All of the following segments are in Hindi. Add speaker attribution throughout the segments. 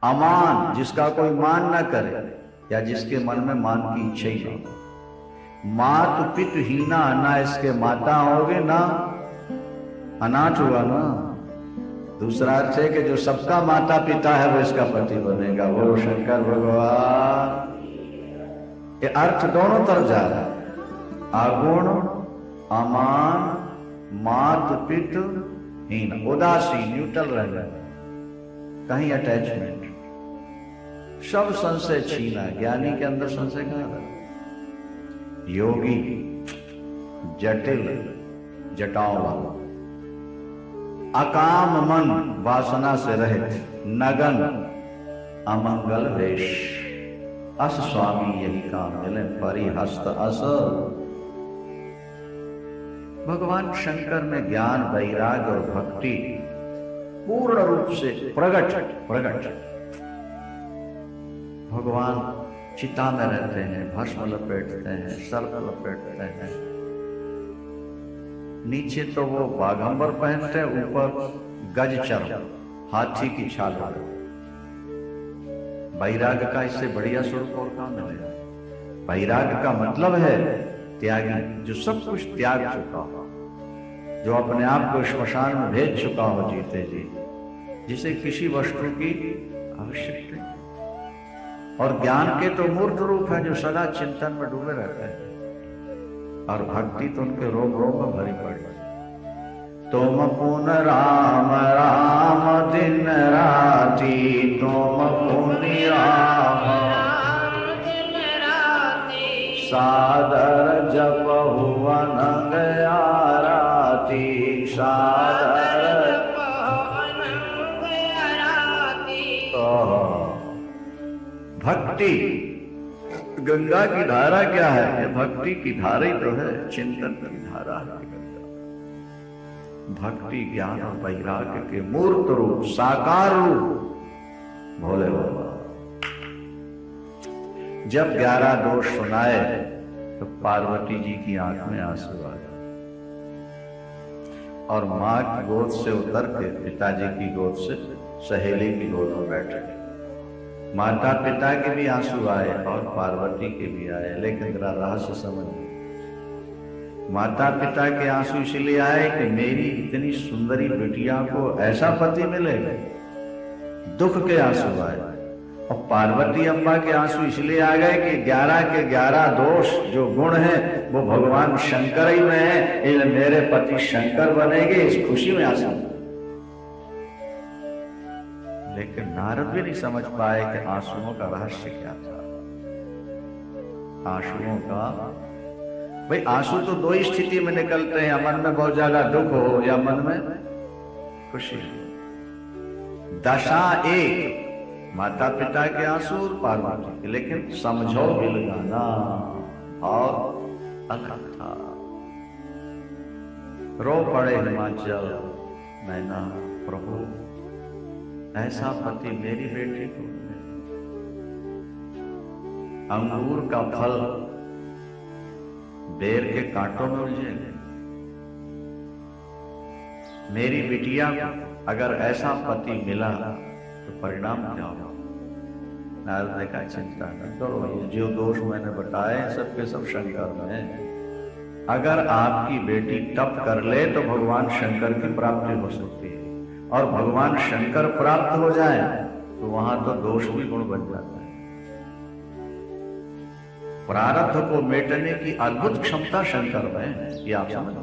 Speaker 1: अमान, जिसका कोई मान न करे या जिसके मन में मान की इच्छा ही नहीं। मात पित हीना, ना इसके माता होगे ना अनाथ हुआ ना। दूसरा अर्थ है कि जो सबका माता पिता है वो इसका पति बनेगा, वो शंकर भगवान। ये अर्थ दोनों तरफ जा रहा है, अगुण, अमान, मात पित हीन, उदासीन, न्यूट्रल रहना, कहीं अटैचमेंट, सब संशय छीना। ज्ञानी के अंदर संशय कहां है? योगी जटिल जटाओं वाला, अकाम मन, वासना से रहित, नगन, अमंगल वेश, अस स्वामी यही काम मिले, परिहस्त अस। भगवान शंकर में ज्ञान, वैराग्य और भक्ति पूर्ण रूप से प्रगट। भगवान चिता में रहते हैं, भस्म लपेटते हैं, सर्प लपेटते हैं, नीचे तो वो बाघंबर पहनते हैं, ऊपर गज चर्म, हाथी की छाल वाले। वैराग्य का इससे बढ़िया स्वरूप और कहां मिलेगा? वैराग्य का मतलब है त्यागी, जो सब कुछ त्याग चुका हो, जो अपने आप को श्मशान में भेज चुका हो जीते जी, जिसे किसी वस्तु की आवश्यकता नहीं। और ज्ञान के तो मूर्त रूप है जो सदा चिंतन में डूबे रहते हैं, और भक्ति तो उनके रोग रोग में भरी पड़ी। तुम पुन राम राम दिन राती, तुम पुनि राम दिन राती, सादर जप हुआ न गया राती, सादर भक्ति गंगा की धारा क्या है? ये भक्ति की धारा ही तो है, चिंतन की धारा है गंगा। भक्ति ज्ञान और वैराग्य के मूर्त रूप, साकार रूप भोले बाबा। जब 11 दोष सुनाए तो पार्वती जी की आंख में आंसू आ गए, और मां की गोद से उतर के पिताजी की गोद से सहेली की गोद में बैठे। माता पिता के भी आंसू आए और पार्वती के भी आए, लेकिन जरा रहस्य समझिए। माता पिता के आंसू इसलिए आए कि मेरी इतनी सुंदरी बिटिया को ऐसा पति मिले, दुख के आंसू आए। और पार्वती अम्बा के आंसू इसलिए आ गए कि 11 के 11 दोष जो गुण हैं वो भगवान शंकर ही में है, इसलिए मेरे पति शंकर बनेंगे, इस खुशी में आंसू। लेकिन नारद भी नहीं समझ पाए कि आंसुओं का रहस्य क्या था। आंसुओं का, भाई आंसू तो दो ही स्थिति में निकलते हैं, मन में बहुत ज्यादा दुख हो या मन में खुशी हो। दशा एक, माता पिता के आंसू और पार्वती के, लेकिन समझो हिल गाना और अलग था। रो पड़े हिमाचल मैना, प्रभु ऐसा पति मेरी बेटी को। अंगूर का फल बेर के कांटों में उलझेगा, मेरी बिटिया को अगर ऐसा पति मिला तो परिणाम क्या होगा? नारद ने कहा चिंता न करो, ये जो दोष मैंने बताए सबके सब शंकर में। अगर आपकी बेटी तप कर ले तो भगवान शंकर की प्राप्ति हो सकती है, और भगवान शंकर प्राप्त हो जाए तो वहां तो दोष भी गुण बन जाता है। प्रारब्ध को मेटने की अद्भुत क्षमता शंकर में है, ये आप समझ।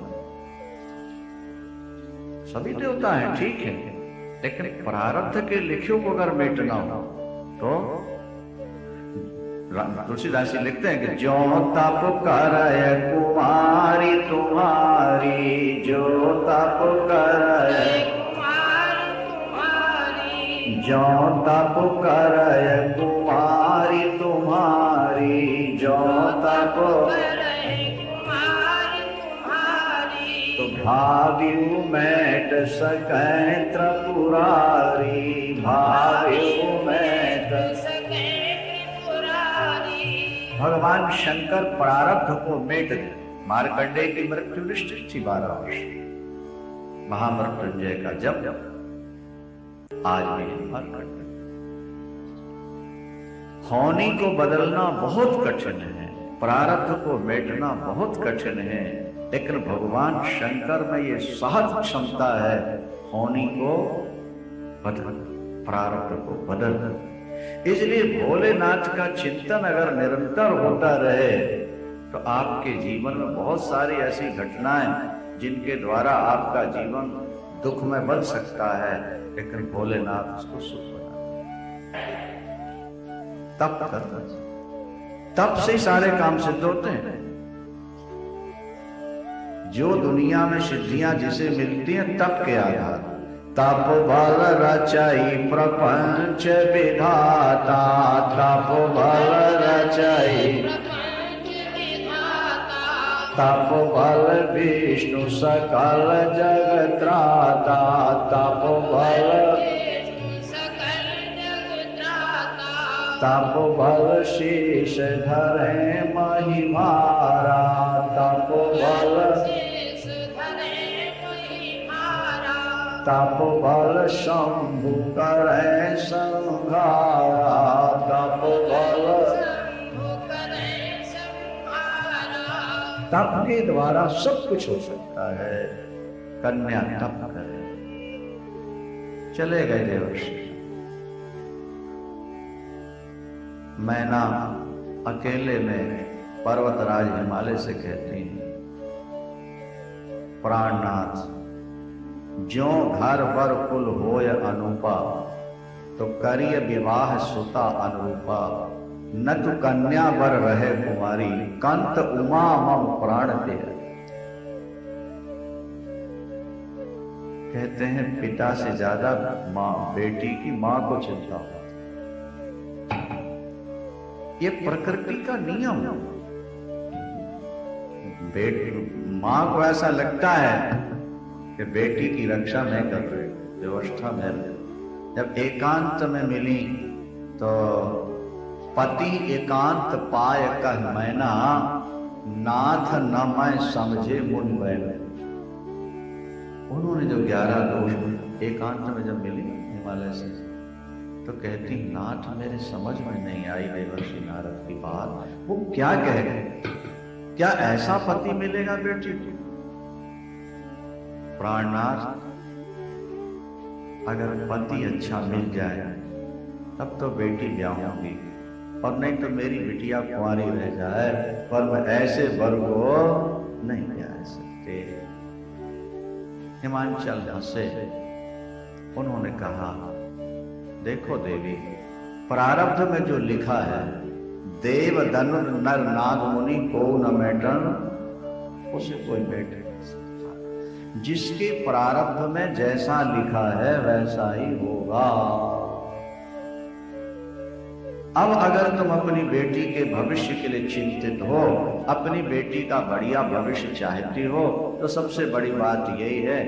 Speaker 1: सभी देवता है ठीक है, लेकिन प्रारब्ध के लिखियों को अगर मेटना हो तो तुलसीदास जी लिखते हैं कि जो तप करय कुमारी तुम्हारी, जो तप करय, जो तप करय कुमारी तुम्हारी, जो तप तो भाव्यु मैट सकै त्रिपुरारी, भाव्यु मैट भगवान शंकर प्रारब्ध को मेट दे। मार्कंडेय की मृत्यु निश्चित थी 12 वर्ष, महामृत्युंजय का जब आज भी मार्कंडेय होनी को बदलना बहुत कठिन है, प्रारब्ध को मेटना बहुत कठिन है, लेकिन भगवान शंकर में ये सहज क्षमता है होनी को बदल, प्रारब्ध को बदल। इसलिए भोलेनाथ का चिंतन अगर निरंतर होता रहे तो आपके जीवन में बहुत सारी ऐसी घटनाएं जिनके द्वारा आपका जीवन दुख में बदल सकता है, लेकिन भोलेनाथ उसको सुख बना। तप करना, तप से सारे काम सिद्ध होते हैं। जो दुनिया में सिद्धियां जिसे मिलती हैं तप के आधार, तप बल रचाई प्रपंच विधाता, तप बल रचाई तप बल विष्णु सकल जग त्राता, तप बल तप बल शीश धरे महिमारा, तप बल तप बल शंभु करे संहारा, तप बल तप के द्वारा सब कुछ हो सकता है। कन्या तप करे, चले गए देवर्षि। मैना अकेले में पर्वतराज हिमालय से कहती हैं, प्राणनाथ ज्यों घर बर कुल होय अनुपा, तो करिय विवाह सुता अनुरूपा, न तो कन्या बर रहे कुमारी, कंत उमा मम प्राण दे। कहते हैं पिता से ज्यादा मां, बेटी की मां को चिंता हो। ये प्रकृति का नियम। मां को ऐसा लगता है कि बेटी की रक्षा मैं कर रही, व्यवस्था में। जब एकांत में मिली तो पति एकांत पाय कह मैना, नाथ न मैं समझे मुन बैन। उन्होंने जो 11 दोष एकांत में जब मिली हिमालय से, तो कहती नाथ मेरे समझ में नहीं आई देवर्षि नारद की बात। वो क्या कह गए, क्या ऐसा पति मिलेगा बेटी को? प्राणनाथ अगर पति अच्छा मिल जाए तब तो बेटी ब्याहूंगी, और नहीं तो मेरी बिटिया कुंवारी रह जाए, पर मैं ऐसे वर को नहीं ब्याह सकते। हिमांचल हंसे। उन्होंने कहा देखो देवी, प्रारब्ध में जो लिखा है देव धनु नर नाग मुनि को न मेटन, उसे कोई मेट नहीं सकता। जिसके प्रारब्ध में जैसा लिखा है वैसा ही होगा। अब अगर तुम अपनी बेटी के भविष्य के लिए चिंतित हो, अपनी बेटी का बढ़िया भविष्य चाहती हो, तो सबसे बड़ी बात यही है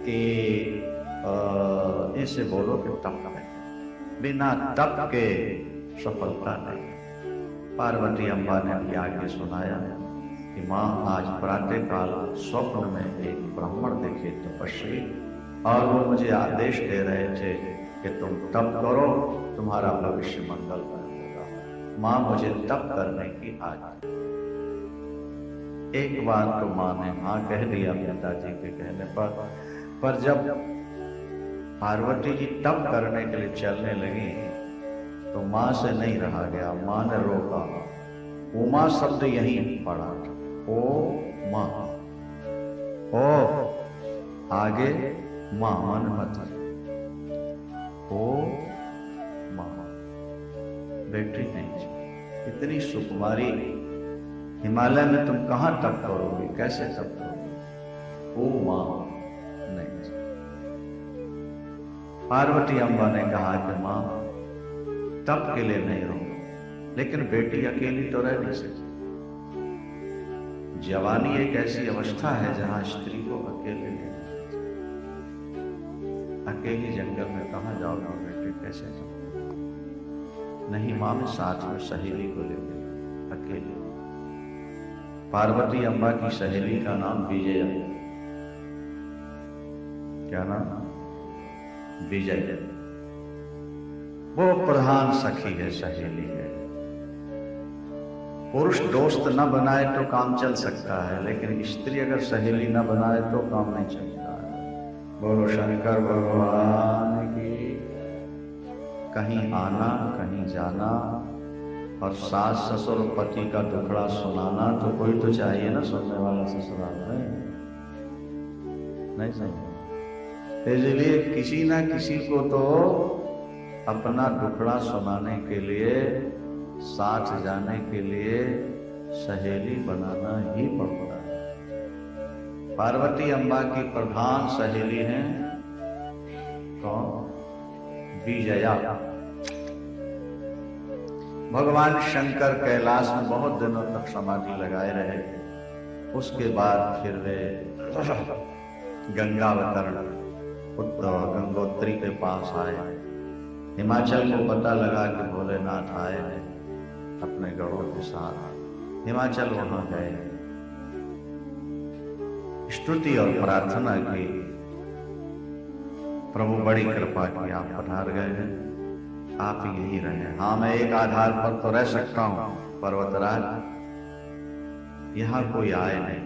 Speaker 1: कि इसे बोलो कि तप करें। बिना तप के सफलता नहीं। पार्वती अम्बा ने भी आगे सुनाया कि माँ आज प्रातः काल स्वप्न में एक ब्राह्मण देखे तपस्वी, और वो मुझे आदेश दे रहे थे कि तुम तप करो, तुम्हारा भविष्य मंगलमय होगा। माँ मुझे तप करने की आज्ञा। एक बार तो माँ ने हाँ कह दिया पिताजी के कहने पर जब पार्वती जी तप करने के लिए चलने लगी तो माँ से नहीं रहा गया। माँ ने रोका। उमा शब्द यहीं पड़ा था। ओ माँ, ओ आगे माँ मन मत, ओ माँ बेटी नहीं। इतनी सुकुमारी हिमालय में तुम कहां तप करोगे, कैसे तप करोगे? ओ माँ नहीं। पार्वती अम्बा ने कहा कि माँ तप के लिए नहीं रहूंगा, लेकिन बेटी अकेली तो रह नहीं सकती। जवानी एक ऐसी अवस्था है जहां स्त्री को अकेले अकेली जंगल में कहां जाओगे बेटे, कैसे जाओ? नहीं माँ, मैं साथ में सहेली को ले गई अकेले। पार्वती अम्बा की सहेली का नाम विजया। क्या नाम? विजय। वो प्रधान सखी है, सहेली है। पुरुष दोस्त न बनाए तो काम चल सकता है, लेकिन स्त्री अगर सहेली न बनाए तो काम नहीं चलता है। बोलो शंकर भगवान की। कहीं आना कहीं जाना और सास ससुर पति का दुखड़ा सुनाना, तो कोई तो चाहिए ना सुनने वाला ससुराल में, नहीं सही। इसलिए किसी ना किसी को तो अपना दुखड़ा सुनाने के लिए, साथ जाने के लिए सहेली बनाना ही पड़ता है। पार्वती अम्बा की प्रधान सहेली हैं कौन? विजया। भगवान शंकर कैलाश में बहुत दिनों तक समाधि लगाए रहे। उसके बाद फिर वे गंगावतरण गंगोत्री के पास आए। हिमाचल को पता लगा कि भोलेनाथ आए हैं अपने गढ़ों के साथ। हिमाचल वहां गए, स्तुति और प्रार्थना की, प्रभु बड़ी कृपा की, आप पधार गए हैं, आप यही रहे। हाँ, मैं एक आधार पर तो रह सकता हूं पर्वतराज, यहां कोई आए नहीं,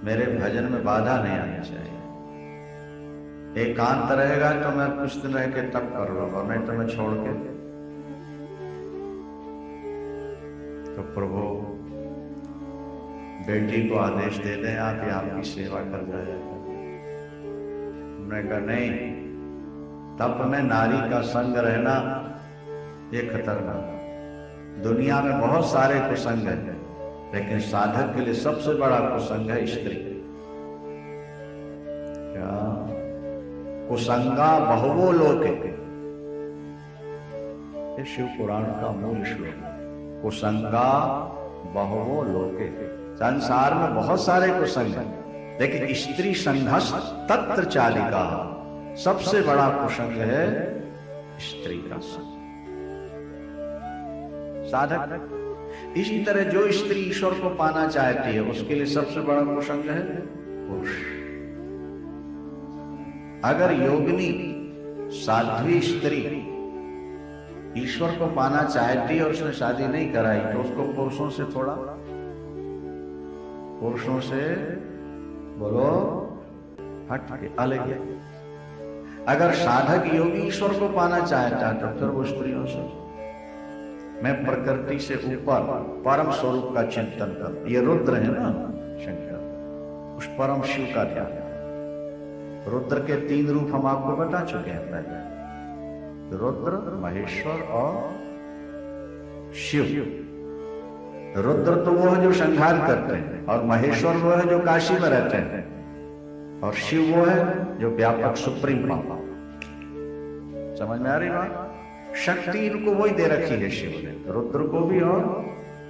Speaker 1: मेरे भजन में बाधा नहीं आनी चाहिए। एकांत रहेगा तो मैं कुछ दिन रह के तब कर लूंगा, नहीं तो मैं छोड़ के। तो प्रभु बेटी को आदेश दे दें, आप ही आपकी सेवा कर जाएगा। हमने कहा नहीं, तप में नारी का संग रहना ये खतरनाक। दुनिया में बहुत सारे कुसंग हैं, लेकिन साधक के लिए सबसे बड़ा कुसंग है स्त्री। क्या? कुसंगा बहुवो लोके, ये शिव पुराण का मूल श्लोक। कुसंगा बहुवो लोके, संसार में बहुत सारे कुसंग हैं, लेकिन स्त्री संघस तत्र चालिका, सबसे बड़ा कुसंग है स्त्री का संग। साधक इसी तरह जो स्त्री ईश्वर को पाना चाहती है, उसके लिए सबसे बड़ा कुसंग है पुरुष। अगर योगिनी साध्वी स्त्री ईश्वर को पाना चाहती है और उसने शादी नहीं कराई, तो उसको पुरुषों से थोड़ा, पुरुषों से बोलो हट के अलग है। अगर साधक योगी ईश्वर को पाना चाहता है तो फिर वो स्त्रियों से, मैं प्रकृति से ऊपर परम स्वरूप का चिंतन कर। ये रुद्र है ना शंकर, उस परम शिव का ध्यान। रुद्र के 3 रूप हम आपको बता चुके हैं पहले, रुद्र, महेश्वर और शिव। रुद्र तो वो है जो संहार करते हैं, और महेश्वर वो है जो काशी में रहते हैं, और शिव वो है जो व्यापक सुप्रीम पावर। समझ में आ रही बात? शक्ति इनको वही दे रखी है शिव ने, रुद्र को भी और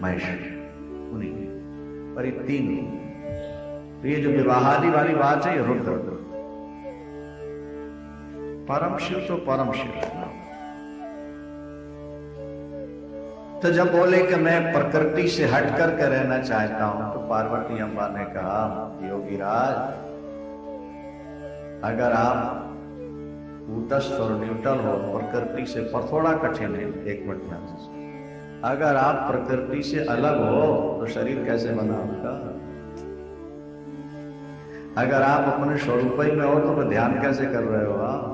Speaker 1: महेश्वर उन्हीं ने। पर ये 3 रूप, तो ये जो विवाहादि वाली बात है, ये रुद्र। परम शिव तो परम शिव है ना। तो जब बोले कि मैं प्रकृति से हट करके रहना चाहता हूं, तो पार्वती अम्बा ने कहा, योगीराज, अगर आप कूटस्थ और न्यूट्रल हो, प्रकृति से, पर थोड़ा कठिन है, एक मिनट में, अगर आप प्रकृति से अलग हो तो शरीर कैसे बना आपका? अगर आप अपने स्वरूप ही में हो तो ध्यान कैसे कर रहे हो आप?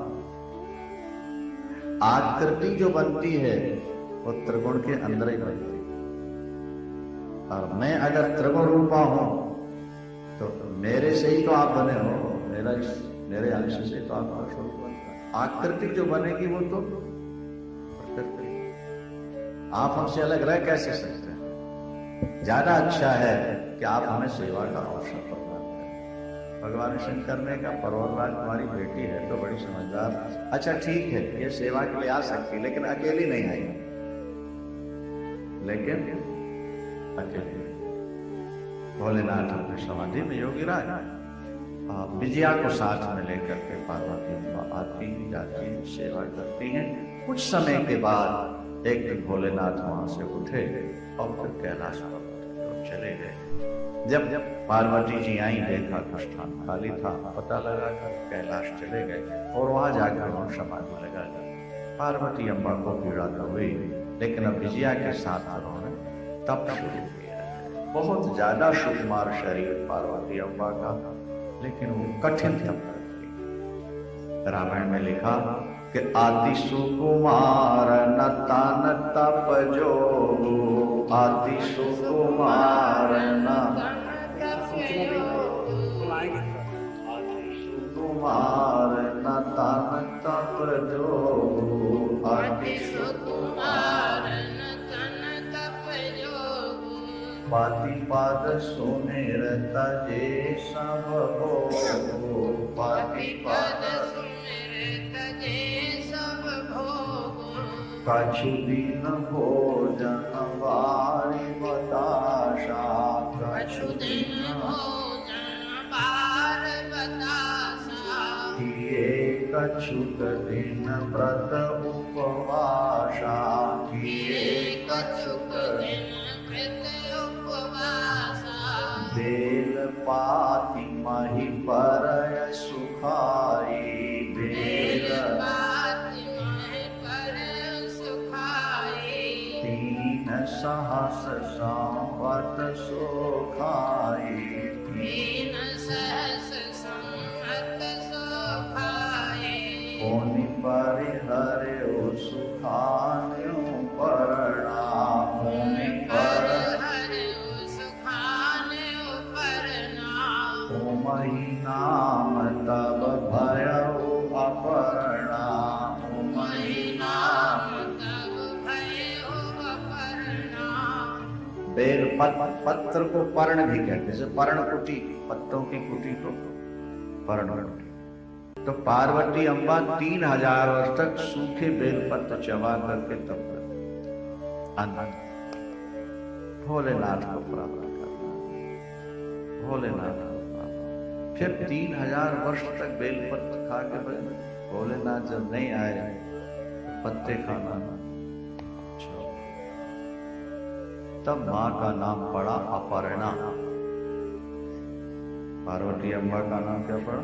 Speaker 1: आकृति जो बनती है वो त्रिगुण के अंदर ही बनती है, और मैं अगर त्रिगुण रूपा हूं तो मेरे से ही तो आप बने हो, मेरे अंश से तो आपका स्वरूप बनता है। आकृति जो बनेगी वो तो प्रकृति, आप हमसे अलग रह कैसे सकते हैं? ज्यादा अच्छा है कि आप हमें सेवा का अवसर प्रदान करें। भगवान शंकर ने कहा, पर्वतराज तुम्हारी बेटी है तो बड़ी समझदार, अच्छा ठीक है, ये सेवा के लिए आ सकती, लेकिन अकेली नहीं आएगी, लेकिन अकेले। भोलेनाथ अपनी समाधि में योगीराज विजया को साथ में लेकर के पार्वती आती जाती हैं, सेवा करती हैं। कुछ समय के बाद एक दिन भोलेनाथ वहां से उठे और फिर कैलाश पर चले गए। जब पार्वती जी आई, देखा तो स्थान खाली था, पता लगा कि कैलाश चले गए, और वहां जाकर उन्होंने समाधि लगा ली। पार्वती अम्बा को पीड़ा तो हुई, लेकिन अब विजया के साथ उन्होंने तप शुरू किया। बहुत ज्यादा सुकुमार शरीर पार्वती अम्बा का, लेकिन वो कठिन तप करती। रामायण में लिखा कि आदि सुकुमार नता नता पजो, आदि सुकुमार सुकुमार नता नता पजो, आदि सुकुमार नता नता पजो, पाति पाद सुमेर तजे सब हो, पाति पाद कछु दिन भोजन बारी बताशा, कछु दिन भोजन बार बताशा, किए कछुक दिन व्रत उपवासा, किए कछुक दिन व्रत उपवासा, बेल पाति मही परय सुखाई, बेल सहस संवत सुखाई, तीन सहस संवत सुखाई, पुनि परिहर्यो सुखान्यो पर्णा, पुनि परिहर्यो सुखान्यो पर्णा, तुमहि नाम तब भयउ अपर्णा, तुमहि नाम बेल पत्र को पर्ण भी कहते हैं, जैसे पर्ण कुटी, पत्तों की कुटी को पर्ण कुटी। तो पार्वती अम्बा 3000 वर्ष तक सूखे बेल पत्र चबा करके तप करते, भोलेनाथ को प्राप्त करना, भोलेनाथ को प्राप्त। फिर 3000 वर्ष तक बेल पत्र खा के भोलेनाथ जब नहीं आए, पत्ते खाना, तब मां का नाम पड़ा अपर्णा। पार्वती अम्बा का नाम क्या पड़ा?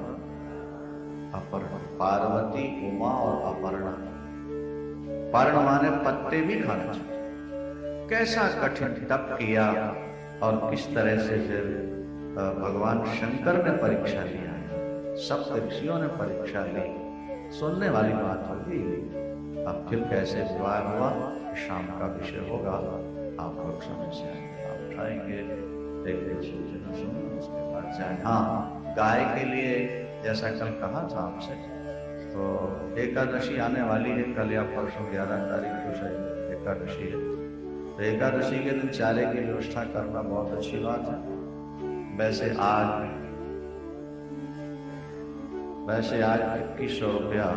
Speaker 1: अपर्णा। पार्वती, उमा और अपर्णा। पर्ण माने पत्ते भी खाना चाहिए। कैसा कठिन तप किया और किस तरह से फिर भगवान शंकर ने परीक्षा लिया, सप्त ऋषियों ने परीक्षा ली, सुनने वाली बात होगी। अब फिर कैसे विवाह हुआ, शाम का विषय होगा, आप लोग समय से आप उठाएंगे, एक सूचना सुनो, उसके बाद जाए। हाँ, गाय के लिए जैसा कल कहा था आपसे, तो एकादशी आने वाली है, कल या परसों 11 तारीख को शायद एकादशी है। तो एकादशी के दिन चारे की व्यवस्था करना बहुत अच्छी बात है। वैसे आज 2100 रुपया।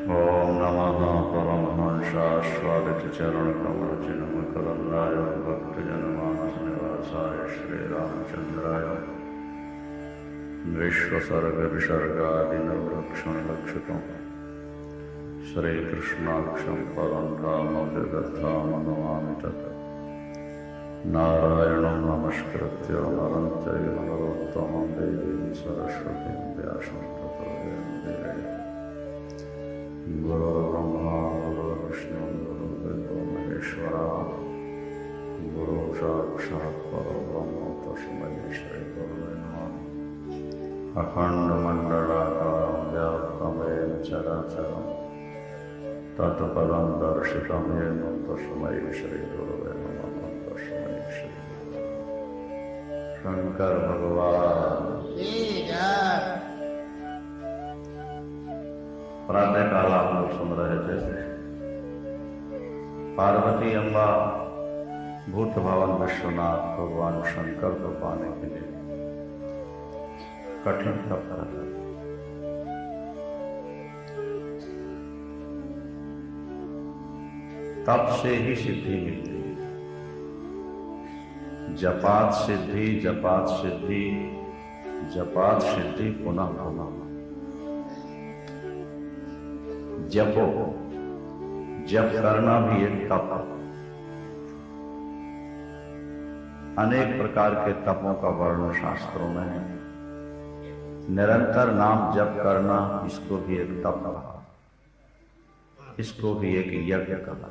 Speaker 1: ओम नमः परमहंसास्वादित चरण कमल चिन्ह कलंदाय भक्त जनमानस निवासाय श्री रामचंद्राय विश्वसर्ग विसर्गादि नवलक्षण लक्षितम् श्री कृष्णाक्षं परं रामव्यगतां नमामि तत्। नारायणं नमस्कृत्य नरं चैव नरोत्तमं देवीं सरस्वतीं व्यासं ततो जयमुदीरये। गुरुर्ब्रह्मा गुरुर्विष्णु गुरुर्देवो महेश्वरः, गुरु साक्षात् परब्रह्म तस्मै श्री गुरवे नमः। अखण्डमण्डलाकारं व्याप्तं येन चराचरं तत्पदं दर्शितं येन तस्मै श्री गुरवे नमः। तस्मै श्री शंकर भगवान। प्रातः काल आप लोग सुन रहे थे, पार्वती अम्बा भूत भवन विश्वनाथ भगवान शंकर को पाने के लिए कठिन तप कर रहे। तप से ही सिद्धि मिलती है। जपात सिद्धि, जपात सिद्धि, जपात सिद्धि, पुनः पुनः जपो। जप करना भी एक तप है। अनेक प्रकार के तपों का वर्णन शास्त्रों में है। निरंतर नाम जप करना, इसको भी एक तप कहा, इसको भी एक यज्ञ कहा।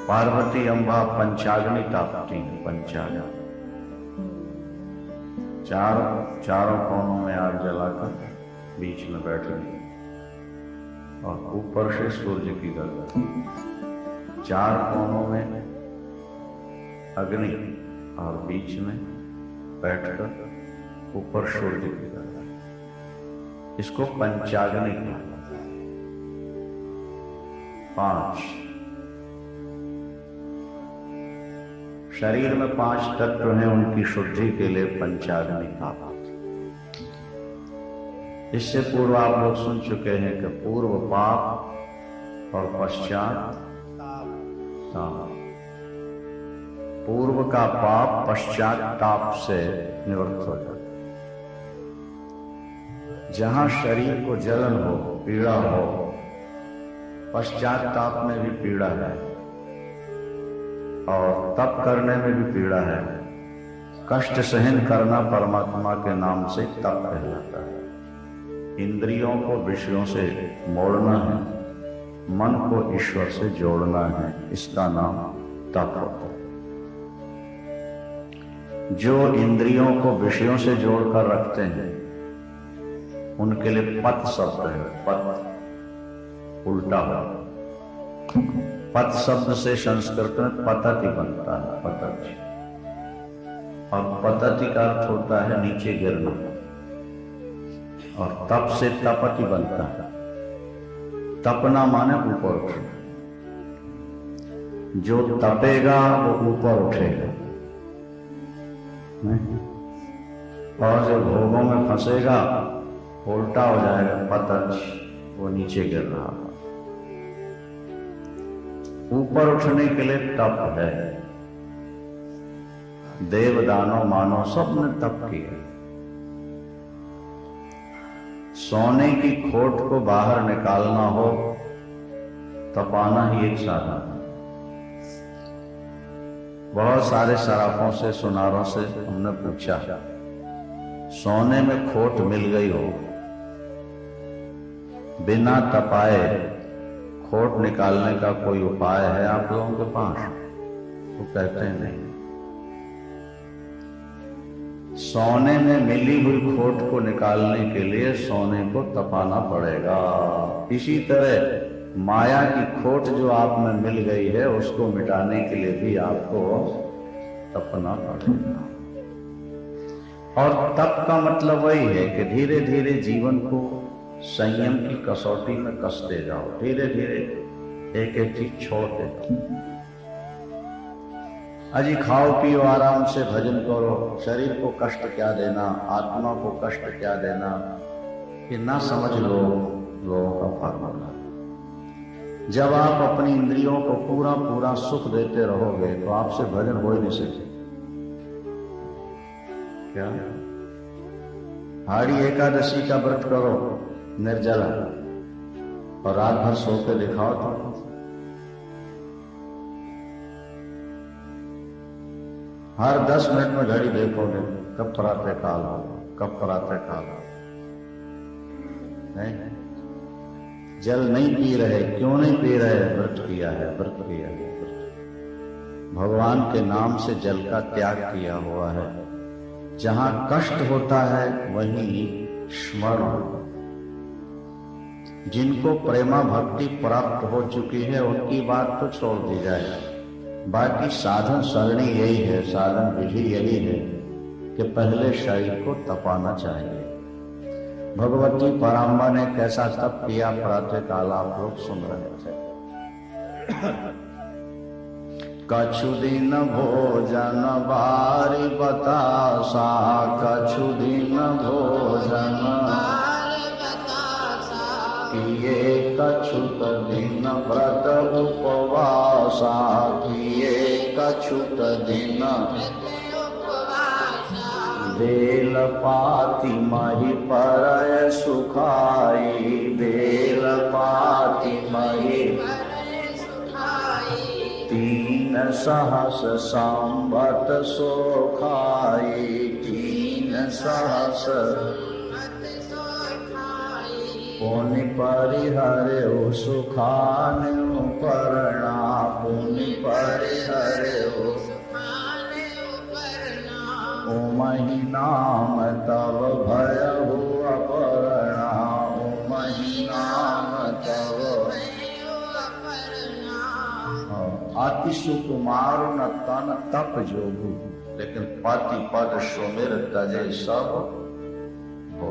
Speaker 1: पार्वती अम्बा पंचाग्नि तापती, पंचाग्नि, चारों कोनों में आग जलाकर बीच में बैठ गई और ऊपर से सूर्य की गर्दन, 4 कोनों में अग्नि और बीच में बैठकर ऊपर सूर्य की गर्दन, इसको पंचाग्नि कहते हैं। 5 शरीर में 5 तत्व हैं, उनकी शुद्धि के लिए पंचाग्नि ताप। इससे पूर्व आप लोग सुन चुके हैं कि पूर्व पाप और पश्चात ताप। पूर्व का पाप पश्चात ताप से निवृत्त हो जाता। जहां शरीर को जलन हो, पीड़ा हो, पश्चात ताप में भी पीड़ा है और तप करने में भी पीड़ा है। कष्ट सहन करना परमात्मा के नाम से तप कहलाता है। इंद्रियों को विषयों से मोड़ना है, मन को ईश्वर से जोड़ना है, इसका नाम तप होता है। जो इंद्रियों को विषयों से जोड़कर रखते हैं उनके लिए पत शब्द है। पत उल्टा हो, पत शब्द से संस्कृत में पतति बनता है, पतति, और पतति का अर्थ होता है नीचे गिरना, और तप से तपति बनता है। तपना माने ऊपर उठना। जो तपेगा वो ऊपर उठेगा, और जो भोगों में फंसेगा उल्टा हो जाएगा, पतच, वो नीचे गिर रहा। ऊपर उठने के लिए तप है। देव दानव मानव सब ने तप किया। सोने की खोट को बाहर निकालना हो, तपाना ही एक साधन है। बहुत सारे सराफों से, सुनारों से हमने पूछा, सोने में खोट मिल गई हो, बिना तपाए खोट निकालने का कोई उपाय है आप लोगों के पास? वो कहते हैं नहीं। सोने में मिली हुई खोट को निकालने के लिए सोने को तपाना पड़ेगा। इसी तरह माया की खोट जो आप में मिल गई है उसको मिटाने के लिए भी आपको तपना पड़ेगा। और तप का मतलब वही है कि धीरे धीरे जीवन को संयम की कसौटी में कसते जाओ, धीरे धीरे एक एक चीज छोड़ दे। अजी खाओ पियो आराम से भजन करो, शरीर को कष्ट क्या देना, आत्मा को कष्ट क्या देना, ये ना समझ लो लोगों का फार्मूला। जब आप अपनी इंद्रियों को पूरा पूरा सुख देते रहोगे तो आपसे भजन हो ही नहीं सकते। क्या हाड़ी एकादशी का व्रत करो निर्जला और रात भर सो के दिखाओ तो हर 10 मिनट में घड़ी देखोगे कब प्रातः काल हो, कब प्रातः काल हो। नहीं, जल नहीं पी रहे, क्यों नहीं पी रहे? व्रत किया है, व्रत किया है, भगवान के नाम से जल का त्याग किया हुआ है। जहां कष्ट होता है वहीं स्मरण। जिनको प्रेमा भक्ति प्राप्त हो चुकी है उनकी बात तो छोड़ दी जाए, बाकी साधन सरणी यही है, साधन विधि यही है कि पहले शरीर को तपाना चाहिए। भगवती पराम्बा ने कैसा तप किया प्रातः काल आप लोग सुन रहे थे। कछु दिन भोजन बारी बतासा, कछु दिन भोजन किए, कछुत दिन व्रत उपवासा किए, कछुत दिन बेल पाती मही परय सुखाई, बेल पाती मही 3 सहस संवत सो खाई, 3 सहस पुनि परिहर्यो सुखान्यो परना, पुनि परिहर्यो ओमहि नाम तव भयहु अपरना, ओमहि नाम तव अति सुकुमार न तन तप जोगु, लेकिन पति पद सुमिर तजे सब हो।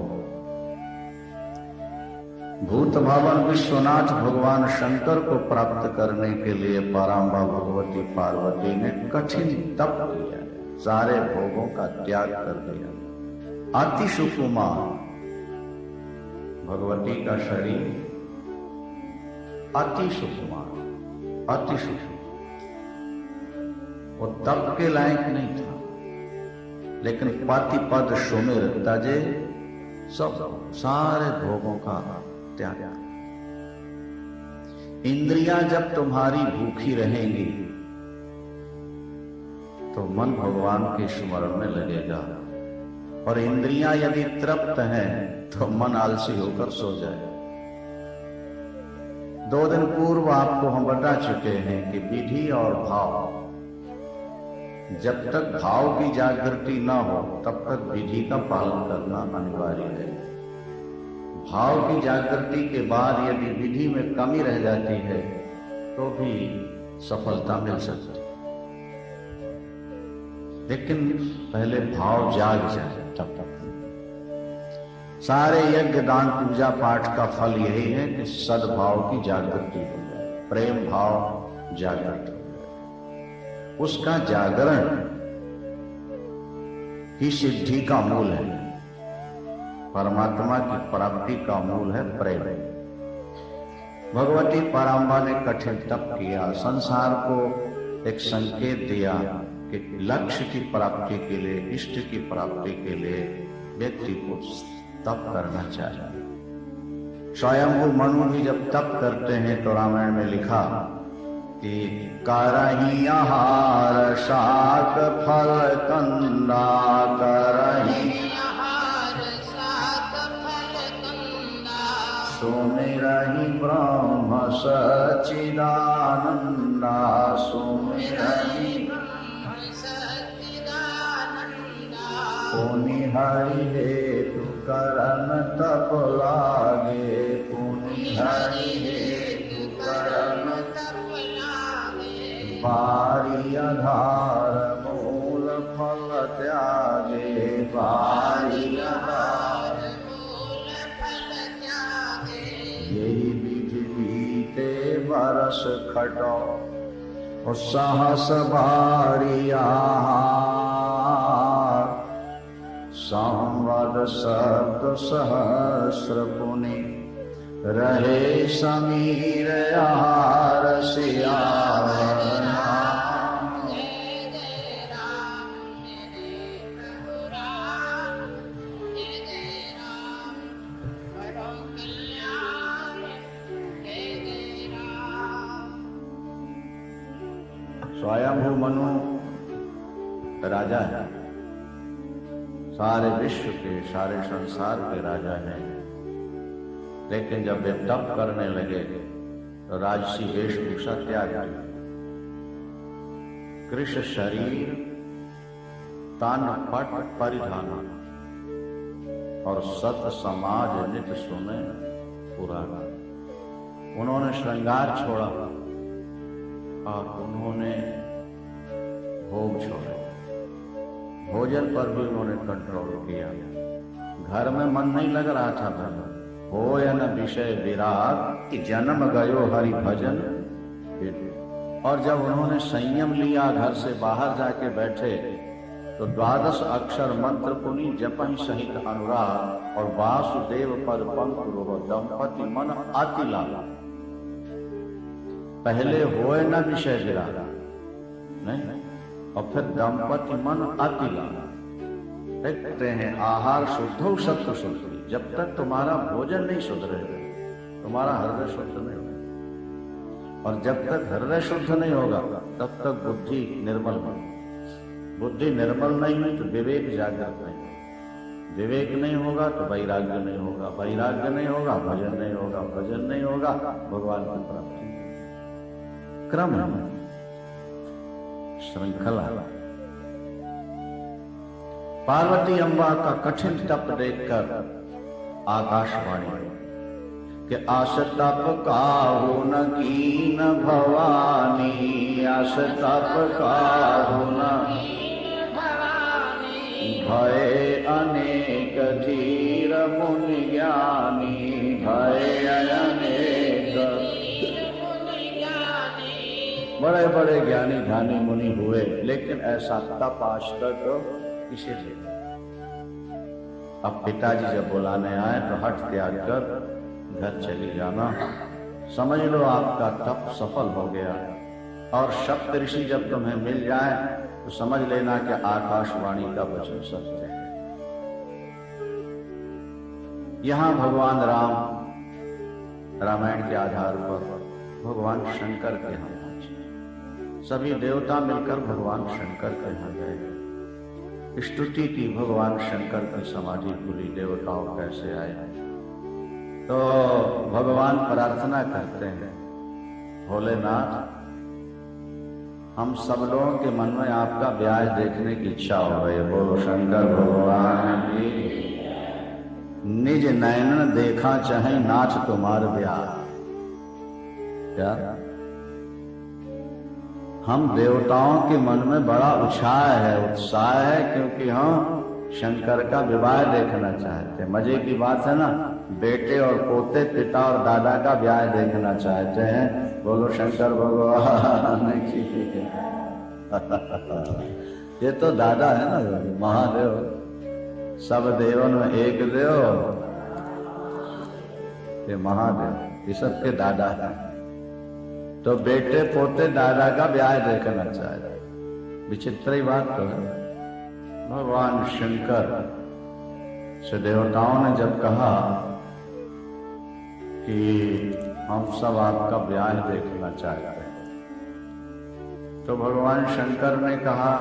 Speaker 1: भूत भवन विश्वनाथ भगवान शंकर को प्राप्त करने के लिए पराम्बा भगवती पार्वती ने कठिन तप किया, सारे भोगों का त्याग कर दिया। अति सुकुमार भगवती का शरीर अति सुकुमार, अति सुकुमार, वो तप के लायक नहीं था, लेकिन पति पद सुमिर तजे सब, सारे भोगों का त्याग। इंद्रियां जब तुम्हारी भूखी रहेंगी तो मन भगवान के स्मरण में लगेगा, और इंद्रियां यदि तृप्त हैं तो मन आलसी होकर सो जाए। 2 दिन पूर्व आपको हम बता चुके हैं कि विधि और भाव, जब तक भाव की जागृति न हो तब तक विधि का पालन करना अनिवार्य है। भाव की जागृति के बाद यदि विधि में कमी रह जाती है तो भी सफलता मिल सकती है, लेकिन पहले भाव जाग जाए तब तक। सारे यज्ञ दान पूजा पाठ का फल यही है कि सद्भाव की जागृति हो जाए, प्रेम भाव जागृत, उसका जागरण ही सिद्धि का मूल है। परमात्मा की प्राप्ति का मूल है प्रेम। भगवती पराम्बा ने कठिन तप किया, संसार को एक संकेत दिया कि लक्ष्य की प्राप्ति के लिए, इष्ट की प्राप्ति के लिए व्यक्ति को तप करना चाहिए। स्वयंभू मनु भी जब तप करते हैं तो रामायण में लिखा कि करही आहार शाक फल कंदा, करही आहार शाक फल कंदा, सुमिरहि ब्रह्म सच्चिदानंदा, सुमिरहि ब्रह्म सच्चिदानंदा, पुनि हरि हेतु करन तप लागे, पुनि हरि हेतु करन बारी आधार मूल फल त्यागे, बारी आधार मूल फल त्यागे, यही विधि बीते बरस खटो सहस बारी आहार, संवद शब्द सहस्र पुनि रहे समीर आहार सियावर। स्वयंभू मनु राजा है, सारे विश्व के, सारे संसार के राजा हैं, लेकिन जब वे तप करने लगे तो राजसी वेशभूषा त्याग दी। कृष्ण शरीर तान पट परिधान और सत समाज नित सुने पुराना। उन्होंने श्रृंगार छोड़ा और उन्होंने भोग छोड़े, भोजन पर भी उन्होंने कंट्रोल किया। घर में मन नहीं लग रहा था, घर हो या न विषय विराग कि जन्म गयो हरि भजन। और जब उन्होंने संयम लिया, घर से बाहर जाके बैठे तो 12 अक्षर मंत्र पुनि जपहि सहित अनुराग और वासुदेव पद पंक्ति दंपति मन अति लाला। पहले होए न विषय विराग नहीं, और फिर दंपति मन अति लाला। देखते हैं आहार शुद्ध सत्व शुद्ध। जब तक तुम्हारा भोजन नहीं सुधरेगा तुम्हारा हृदय शुद्ध नहीं होगा, और जब तक हृदय शुद्ध नहीं होगा तब तक बुद्धि निर्मल नहीं। बुद्धि निर्मल नहीं हुई तो विवेक जागृत नहीं। विवेक नहीं होगा तो वैराग्य नहीं होगा, वैराग्य नहीं होगा भजन नहीं होगा, भजन नहीं होगा भगवान की प्राप्ति। क्रम श्रृंखला। पार्वती अम्बा का कठिन तप देखकर आकाशवाणी कि आस तप काहू न कीन भवानी, आस तप काहू न भय अनेक धीर मुनि ज्ञानी, भय अनेक बड़े बड़े ज्ञानी ध्यानी मुनि हुए, लेकिन ऐसा तप आज तक किसे नहीं। अब पिताजी जब बुलाने आए तो हट त्याग कर घर चली जाना, समझ लो आपका तप सफल हो गया। और सप्त ऋषि जब तुम्हें मिल जाए तो समझ लेना कि आकाशवाणी का वचन सत्य है। यहां भगवान राम रामायण के आधार पर भगवान शंकर के यहां पहुंचे। सभी देवता मिलकर भगवान शंकर के यहां गए, स्तुति की भगवान शंकर की समाधि खुली, देवताओं कैसे आए। तो भगवान प्रार्थना करते हैं, भोलेनाथ हम सब लोगों के मन में आपका ब्याज देखने की इच्छा हो रही है। बोलो शंकर भगवान की। निज नयन देखा चाहे नाथ तुम्हार ब्याज। क्या हम देवताओं के मन में बड़ा उत्साह है, क्योंकि हम शंकर का विवाह देखना चाहते हैं। मजे की बात है ना, बेटे और पोते, पिता और दादा का ब्याह देखना चाहते हैं। बोलो शंकर भगवान की। ये तो दादा है ना, महादेव। सब देवन में एक देव, ये महादेव, ये सबके दादा है। तो बेटे पोते दादा का ब्याह देखना चाहते। विचित्र ही बात तो है। भगवान शंकर से देवताओं ने जब कहा कि हम सब आपका ब्याह देखना चाहते हैं, तो भगवान शंकर ने कहा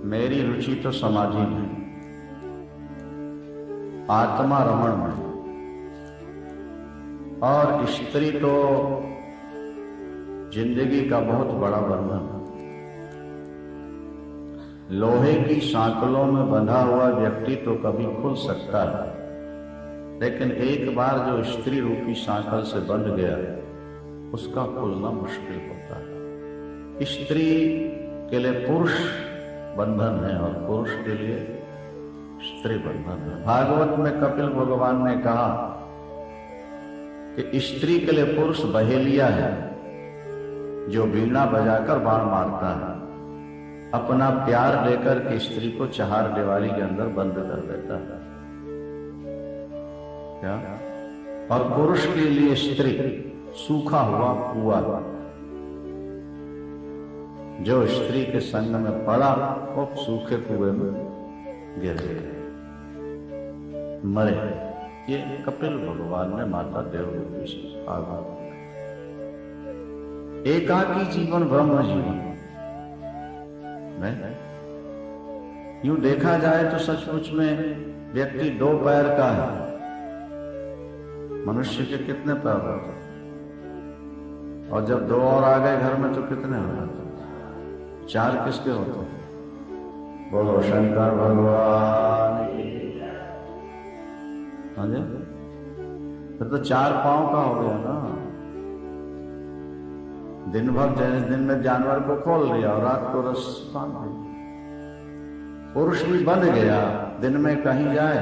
Speaker 1: मेरी रुचि तो समाधि में, आत्मा रमण में, और स्त्री तो जिंदगी का बहुत बड़ा बंधन है। लोहे की सांकलों में बंधा हुआ व्यक्ति तो कभी खुल सकता है, लेकिन एक बार जो स्त्री रूपी सांकल से बंध गया उसका खुलना मुश्किल होता है। स्त्री के लिए पुरुष बंधन है और पुरुष के लिए स्त्री बंधन है। भागवत में कपिल भगवान ने कहा कि स्त्री के लिए पुरुष बहेलिया है जो वीणा बजाकर बाण मारता है, अपना प्यार लेकर के स्त्री को चहार दिवाली के अंदर बंद कर देता है। क्या? और पुरुष के लिए स्त्री सूखा हुआ कुआं, जो स्त्री के संग में पड़ा वो सूखे कुएं में गिर गए, मरे। ये कपिल भगवान ने माता देवहूति से आगा। एकाकी जीवन ब्रह्म जीवन। यूं देखा जाए तो सचमुच में व्यक्ति दो पैर का है। मनुष्य के कितने पैर होते हैं? और जब दो और आ गए घर में तो कितने हो जाते? चार किसके होते हैं? बोलो शंकर भगवान की। हाँ जी, फिर तो चार पांव का हो गया ना। दिन भर दिन में जानवर को खोल लिया और रात को रस बांध दिया। पुरुष भी बन गया, दिन में कहीं जाए,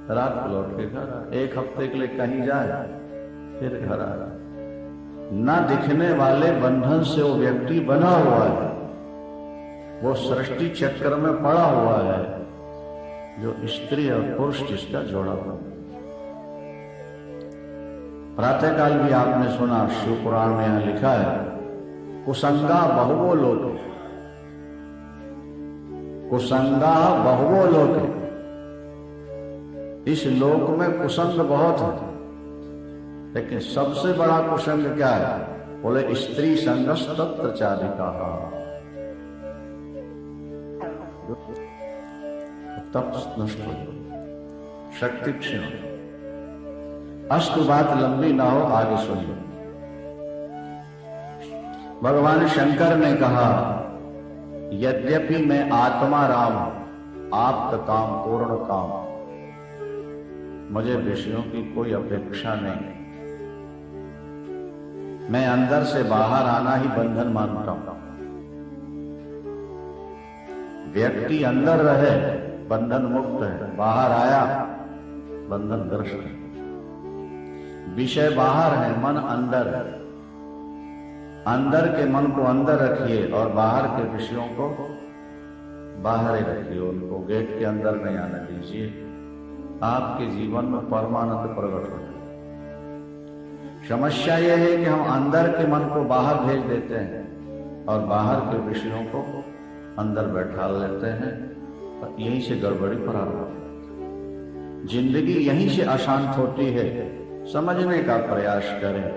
Speaker 1: रात को लौट के घर, एक हफ्ते के लिए कहीं जाए, फिर घर आए। न दिखने वाले बंधन से वो व्यक्ति बना हुआ है, वो सृष्टि चक्र में पड़ा हुआ है, जो स्त्री और पुरुष जिसका जोड़ा हुआ। प्रातःकाल भी आपने सुना, शिव पुराण में यहां लिखा है, कुसंगा बहुवो लोके, कुसंगा बहुवो लोके। इस लोक में कुसंग बहुत है, लेकिन सबसे बड़ा कुसंग क्या है? बोले स्त्री संगस्तत्र चारिका। तप नष्ट हो जाए, शक्ति क्षीण हो। अस्तु, बात लंबी ना हो, आगे सुनिए। भगवान शंकर ने कहा, यद्यपि मैं आत्मा राम हूं, आप्त काम पूर्ण काम, मुझे विषयों की कोई अपेक्षा नहीं, मैं अंदर से बाहर आना ही बंधन मानता हूं। व्यक्ति अंदर रहे बंधन मुक्त है, बाहर आया बंधन ग्रस्त है। विषय बाहर है, मन अंदर है। अंदर के मन को अंदर रखिए और बाहर के विषयों को बाहर ही रखिए, उनको गेट के अंदर नहीं आने दीजिए। आपके जीवन में परमानंद प्रकट हो। समस्या यह है कि हम अंदर के मन को बाहर भेज देते हैं और बाहर के विषयों को अंदर बैठा लेते हैं, और यहीं से गड़बड़ी प्रारंभ होती है। जिंदगी यहीं से अशांत होती है। समझने का प्रयास करें।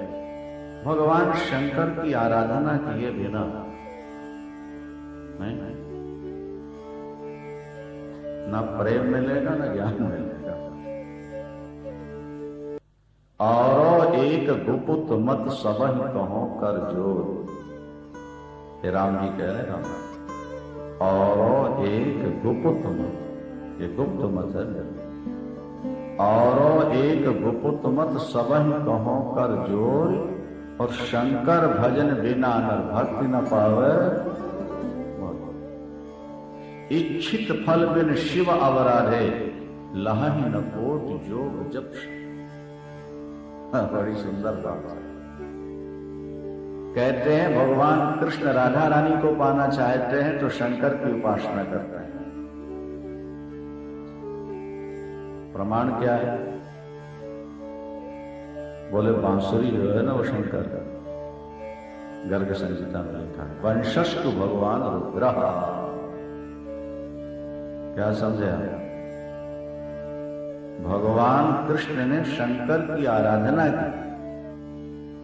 Speaker 1: भगवान शंकर की आराधना किए बिना नहीं, ना प्रेम मिलेगा ना ज्ञान मिलेगा। और एक गुप्त मत सबह कहो कर जोर, ये राम जी कह रहे हैं। और एक गुप्त मत, ये गुप्त मत है। और एक गुप्त मत सबह कहो कर जोर, और शंकर भजन बिना नर भक्ति न पावे। इच्छित फल बिन शिव अवराधे, लहहि न कोट जोग जप। बड़ी सुंदर बात है। कहते हैं भगवान कृष्ण राधा रानी को पाना चाहते हैं तो शंकर की उपासना करते हैं। प्रमाण क्या है? बोले बांसुरी जो है ना वो शंकर का, गर्ग संहिता में लिखा है, वंशस्तु भगवान रुद्र। क्या समझे आप? भगवान कृष्ण ने शंकर की आराधना की,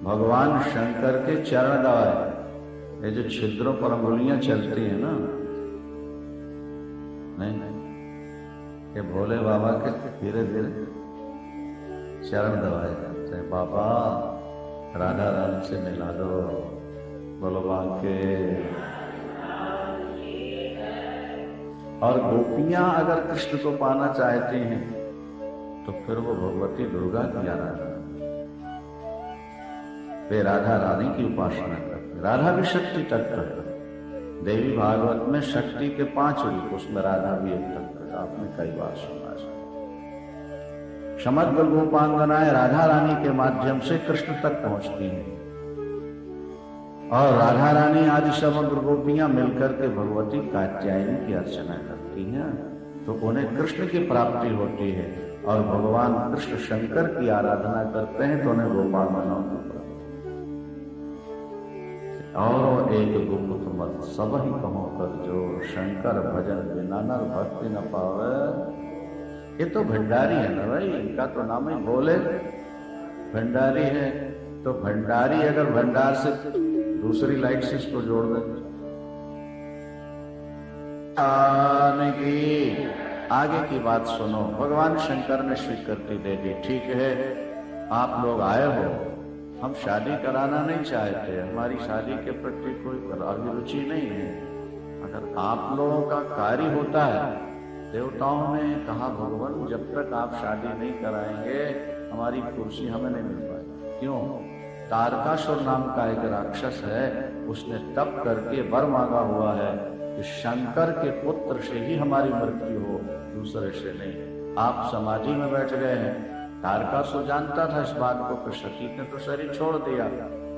Speaker 1: भगवान शंकर के चरण दबाए। ये जो छिद्रों पर अंगुलियां चलती हैं ना, नहीं, ये भोले बाबा के धीरे धीरे चरण दबाए जाते हैं। बाबा राधा राम से मिला दो, बोलो बांके। और गोपियां अगर कृष्ण को पाना चाहती हैं तो फिर वो भगवती दुर्गा की आराधना, वे राधा रानी की उपासना करते। राधा भी शक्ति तत्व है। देवी भागवत में शक्ति के 5 रूप, उसमें राधा भी एक तत्व है। आपने कई बार सुना है। समग्र गोपांगनाएं राधा रानी के माध्यम से कृष्ण तक पहुंचती हैं, और राधा रानी आदि समग्र गोपियां मिलकर के भगवती कात्यायनी की अर्चना करती हैं, तो उन्हें कृष्ण की प्राप्ति होती है। और भगवान कृष्ण शंकर की आराधना करते हैं तो उन्हें गोपांगनाओं की प्राप्ति। और एक गुप्त मत सबहि कहो कर जोर, शंकर भजन बिना नर भक्ति न पावे। ये तो भंडारी है ना भाई, इनका तो नाम ही भोले भंडारी है। तो भंडारी अगर भंडार से दूसरी लाइट से इसको जोड़ दे, आगे की बात सुनो। भगवान शंकर ने स्वीकृति दे दी, ठीक है आप लोग आए हो, हम शादी कराना नहीं चाहते, हमारी शादी के प्रति कोई अभिरुचि नहीं है। अगर आप लोगों का कार्य होता है, देवताओं ने कहा भगवान जब तक आप शादी नहीं कराएंगे हमारी कुर्सी हमें नहीं मिल पाएगी। क्यों? तारकासुर नाम का एक राक्षस है, उसने तप करके वर मांगा हुआ है कि शंकर के पुत्र से ही हमारी मृत्यु हो, दूसरे से नहीं। आप समाधि में बैठ गए हैं। तारकासुर जानता था इस बात को, कि सती ने तो शरीर छोड़ दिया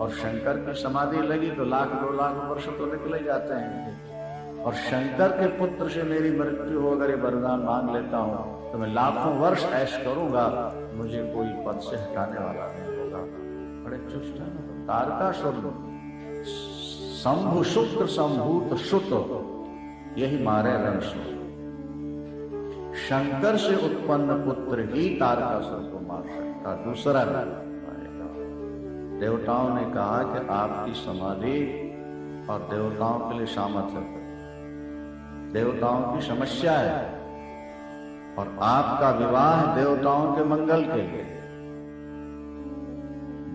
Speaker 1: और शंकर की समाधि लगी तो 1,00,000-2 लाख वर्ष तो निकले जाते हैं। और शंकर के पुत्र से मेरी मृत्यु हो, अगर ये वरदान मांग लेता हूं तो मैं लाखों वर्ष ऐश करूंगा, मुझे कोई पद से हटाने वाला नहीं होगा। बड़े चुष्ट है ना तारकासुर। शंभु शुक्र संभूत सुत, यही मारे रंश। शंकर से उत्पन्न पुत्र ही तारकासुर को मार सकता, दूसरा नहीं। देवताओं ने कहा कि आपकी समाधि और देवताओं के लिए सामर्थ्य है। देवताओं की समस्या है और आपका विवाह देवताओं के मंगल के लिए।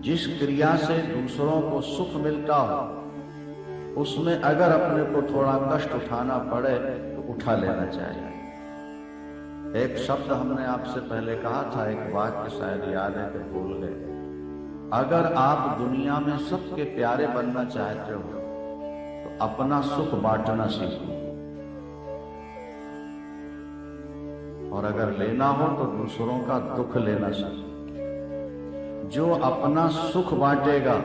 Speaker 1: जिस क्रिया से दूसरों को सुख मिलता हो उसमें अगर अपने को थोड़ा कष्ट उठाना पड़े तो उठा लेना चाहिए। एक शब्द हमने आपसे पहले कहा था, एक वाक्य शायद याद है कि भूल गए। अगर आप दुनिया में सबके प्यारे बनना चाहते हो तो अपना सुख बांटना सीखो, और अगर लेना हो तो दूसरों का दुख लेना सीखो। जो अपना सुख बांटेगा,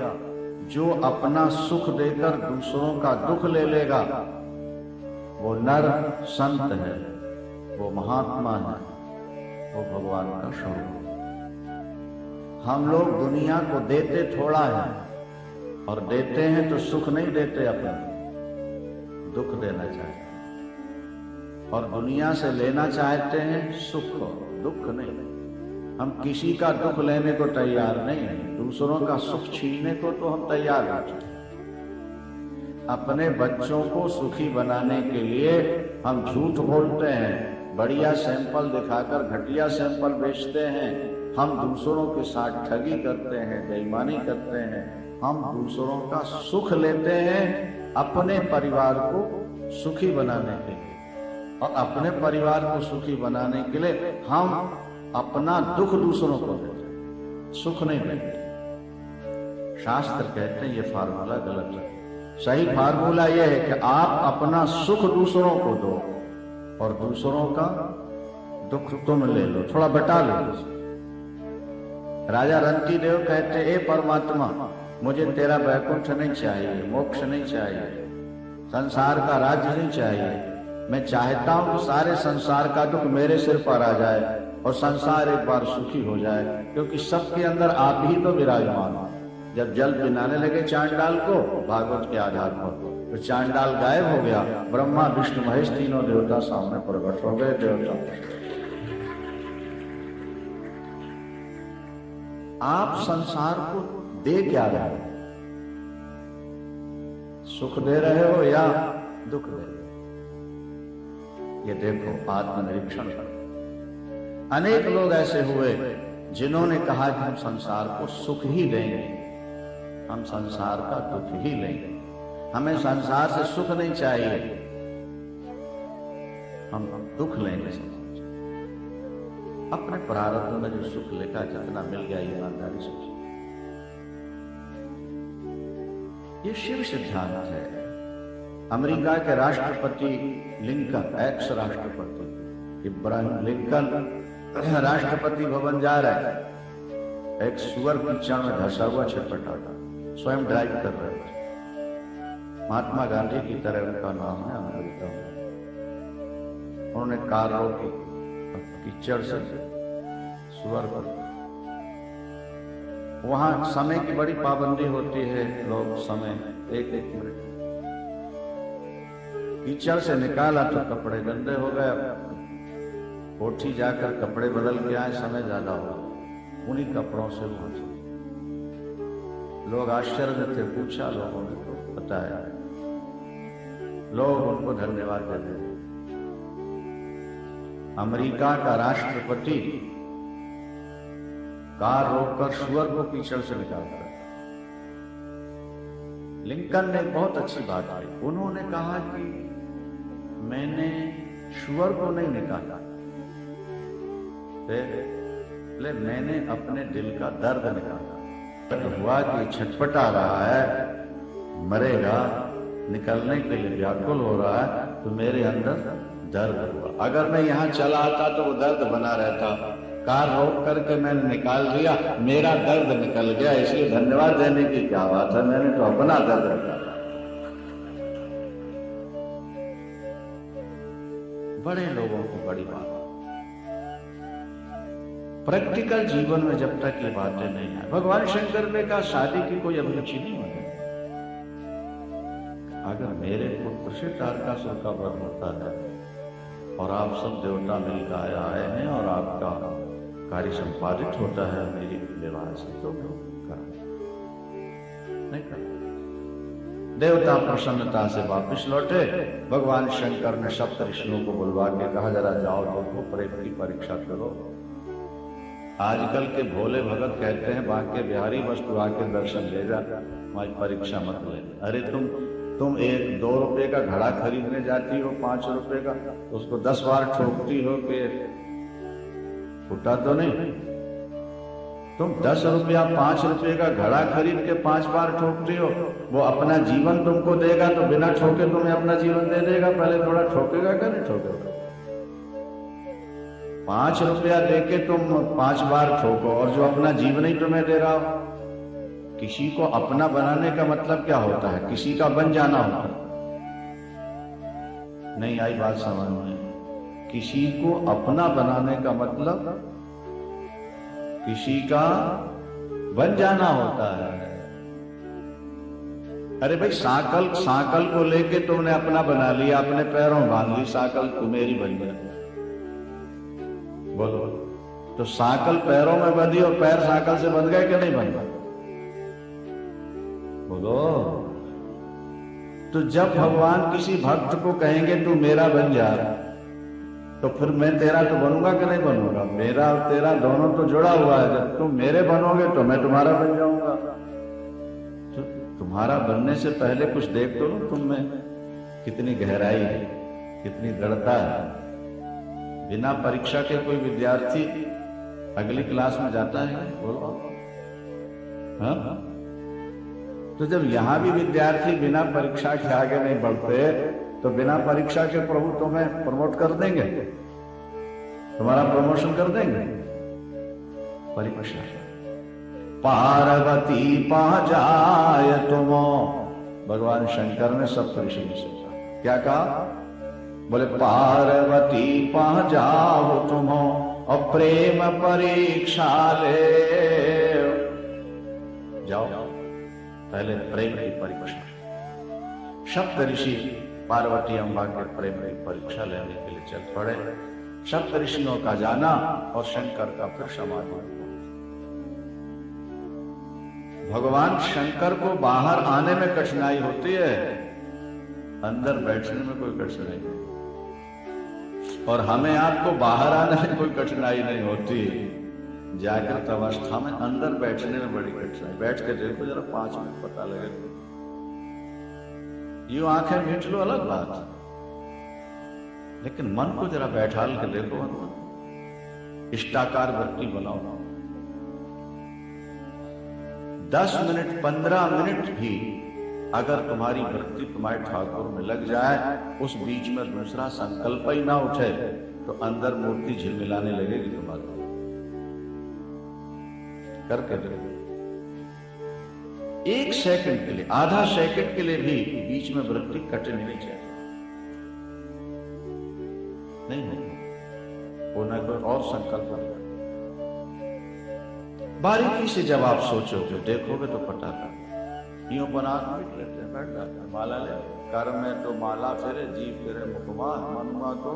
Speaker 1: जो अपना सुख देकर दूसरों का दुख ले लेगा, वो नर संत है, वो महात्मा है, वो भगवान का स्वरूप है। हम लोग दुनिया को देते थोड़ा है, और देते हैं तो सुख नहीं देते, अपना दुख देना चाहते हैं। और दुनिया से लेना चाहते हैं सुख, दुख नहीं। हम किसी का दुख लेने को तैयार नहीं है, दूसरों का सुख छीनने को तो हम तैयार हैं। अपने बच्चों को सुखी बनाने के लिए हम झूठ बोलते हैं, बढ़िया सैंपल दिखाकर घटिया सैंपल बेचते हैं, हम दूसरों के साथ ठगी करते हैं, बेईमानी करते हैं, हम दूसरों का सुख लेते हैं अपने परिवार को सुखी बनाने के लिए। और अपने परिवार को सुखी बनाने के लिए हम अपना दुख दूसरों को देते हैं, सुख नहीं देते। शास्त्र कहते हैं ये फार्मूला गलत है। सही फार्मूला ये है कि आप अपना सुख दूसरों को दो और दूसरों का दुख तुम ले लो, थोड़ा बटा लो। राजा रंती देव कहते, ए परमात्मा, मुझे तेरा वैकुंठ नहीं चाहिए, मोक्ष नहीं चाहिए, संसार का राज्य नहीं चाहिए। मैं चाहता हूं कि सारे संसार का दुख मेरे सिर पर आ जाए और संसार एक बार सुखी हो जाए, क्योंकि सबके अंदर आप ही तो विराजमान हो। जब जल पिलाने लगे चांडाल को भागवत के आधार पर, तो चांडाल गायब हो गया, ब्रह्मा विष्णु महेश तीनों देवता सामने प्रकट हो गए। देवता आप संसार को दे क्या रहे हो? सुख दे रहे हो या दुख दे रहे हो? ये देखो, आत्मनिरीक्षण करो। अनेक लोग ऐसे हुए जिन्होंने कहा कि हम संसार को सुख ही देंगे, हम संसार का दुख ही लेंगे, हमें संसार से सुख नहीं चाहिए, हम दुख लेंगे। अपने प्रारब्ध में जो सुख लेगा, जितना मिल गया ईमानदारी से। ये शिव सिद्धांत है। अमेरिका के राष्ट्रपति लिंकन, एक्स राष्ट्रपति इब्राहिम लिंकन राष्ट्रपति भवन जा रहे हैं, एक सुअर कीचड़ में धंसा हुआ छटपटाता, स्वयं ड्राइव कर रहे थे। महात्मा गांधी की तरह उनका नाम है अमेरिका में। उन्होंने कार रोकी, कीचड़ से सुअर पर। वहां समय की बड़ी पाबंदी होती है, लोग समय एक एक मिनट। कीचड़ से निकाला तो कपड़े गंदे हो गए, कोठी जाकर कपड़े बदल के आए, समय ज्यादा हो, उन्हीं कपड़ों से पहुंचे। लोग आश्चर्य में थे, पूछा लोगों ने तो बताया, लोग उनको धन्यवाद देते थे। अमेरिका का राष्ट्रपति कार रोककर सुअर को कीचड़ से निकालता। लिंकन ने बहुत अच्छी बात कही, उन्होंने कहा कि मैंने सुअर को नहीं निकाला, मैंने अपने दिल का दर्द निकाला। हुआ कि छटपटा रहा है, मरेगा, निकलने के लिए व्याकुल हो रहा है, तो मेरे अंदर दर्द हुआ। अगर मैं यहाँ चला आता तो वो दर्द बना रहता, कार रोक करके मैंने निकाल दिया, मेरा दर्द निकल गया, इसलिए धन्यवाद देने की क्या बात है, मैंने तो अपना दर्द निकाला। बड़े लोगों को बड़ी बात। प्रैक्टिकल जीवन में जब तक ये बातें नहीं है, भगवान शंकर ने कहा शादी की कोई अभिरुचि नहीं होती। अगर मेरे पुत्र से तारकासुर का वध होता है और आप सब देवता मिलकर आए हैं और आपका कार्य संपादित होता है मेरी विवाह से, तो नहीं करता। देवता प्रसन्नता से वापस लौटे। भगवान शंकर ने सप्त ऋषियों को बुलवा के कहा, जरा जाओ देखो, प्रेम की परीक्षा करो। आजकल के भोले भगत कहते हैं, बांके बिहारी बस तू आके दर्शन ले जा, हमारी परीक्षा मत ले। अरे तुम एक 2 रुपए का घड़ा खरीदने जाती हो 5 रुपए का, तो उसको 10 बार ठोकती हो कि फूटा तो नहीं। तुम 10 रुपया 5 रुपए का घड़ा खरीद के 5 बार ठोकती हो, वो अपना जीवन तुमको देगा तो बिना ठोके तुम्हें अपना जीवन दे देगा, पहले थोड़ा ठोकेगा क्या नहीं ठोकेगा। 5 रुपया देके तुम 5 बार ठोको, और जो अपना जीवन ही तुम्हें दे रहा हो। किसी को अपना बनाने का मतलब क्या होता है? किसी का बन जाना होता है। नहीं आई बात समझ में? किसी को अपना बनाने का मतलब किसी का बन जाना होता है। अरे भाई, साकल को लेके तुमने अपना बना लिया, अपने पैरों बांध ली, साकल तुम्हेरी बन गई। बोलो, तो साकल पैरों में बंधी और पैर साकल से बंध गए कि नहीं बंध गए? बोलो। तो जब भगवान किसी भक्त को कहेंगे तू मेरा बन जा, तो फिर मैं तेरा तो बनूंगा कि नहीं बनूंगा? मेरा और तेरा दोनों तो जुड़ा हुआ है। जब तुम मेरे बनोगे तो मैं तुम्हारा बन जाऊंगा। तो तुम्हारा बनने से पहले कुछ देख तो लो तुम में कितनी गहराई है, कितनी दृढ़ता है। बिना परीक्षा के कोई विद्यार्थी अगली क्लास में जाता है? बोलो। हाँ? तो जब यहां भी विद्यार्थी बिना परीक्षा के आगे नहीं बढ़ते, तो बिना परीक्षा के प्रभु तुम्हें प्रमोट कर देंगे, तुम्हारा प्रमोशन कर देंगे। परीक्षा। पार्वती पा जाय तुमो, भगवान शंकर ने सप्त ऋषियों से कहा। क्या कहा? बोले पार्वती पा जाओ तुमो और प्रेम परीक्षा ले जाओ, पहले प्रेम की परीक्षा। सप्त ऋषि पार्वती अम्बा के प्रेम की परीक्षा लेने के लिए चल पड़े। सप्त ऋषियों का जाना और शंकर का फिर समागम। भगवान शंकर को बाहर आने में कठिनाई होती है, अंदर बैठने में कोई कठिनाई नहीं। और हमें आपको बाहर आने में कोई कठिनाई नहीं होती, जागृत अवस्था में अंदर बैठने में बड़ी कठिनाई। बैठ के देखो जरा 5 मिनट, पता लगे। यूं आंखें मीच लो अलग बात, लेकिन मन को जरा बैठाल के देखो, इष्टाकार वृत्ति बनाओ। 10 मिनट 15 मिनट भी अगर तुम्हारी वृत्ति तुम्हारे ठाकुर में लग जाए, उस बीच में दूसरा संकल्प ही ना उठे, तो अंदर मूर्ति झिलमिलाने लगेगी तुम्हारी। करके देखो 1 सेकंड के लिए, आधा सेकंड के लिए भी बीच में वृत्ति कटनी नहीं चाहिए। नहीं होना, कोई और संकल्प नहीं। बारीकी से जब आप सोचोगे, देखोगे तो पता लगे। यूं बना बैठ लेते हैं, बैठ जाते हैं। माला ले, कर में तो माला फेरे, जीव फेरे मुखमा, मनुआ तो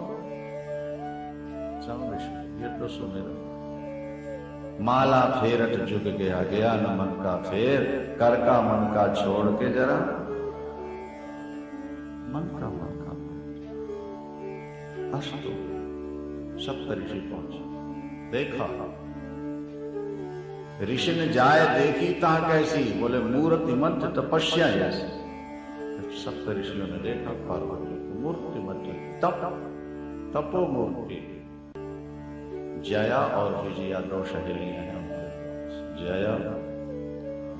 Speaker 1: ये तो सुने। माला फेरट जुग गया, गया न मन का फेर, कर का मन का छोड़ के जरा मन का अस्तु। सप्त ऋषि पहुंचे, देखा। ऋषि ने जाए देखी ता कैसी, बोले मूर्ति मध्य तपस्या जैसी। सप्त ऋषियों ने देखा पार्वती को मूर्ति मध्य तपो मूर्ति। जया और विजया 2 सहेलियां हैं उनके पास, जया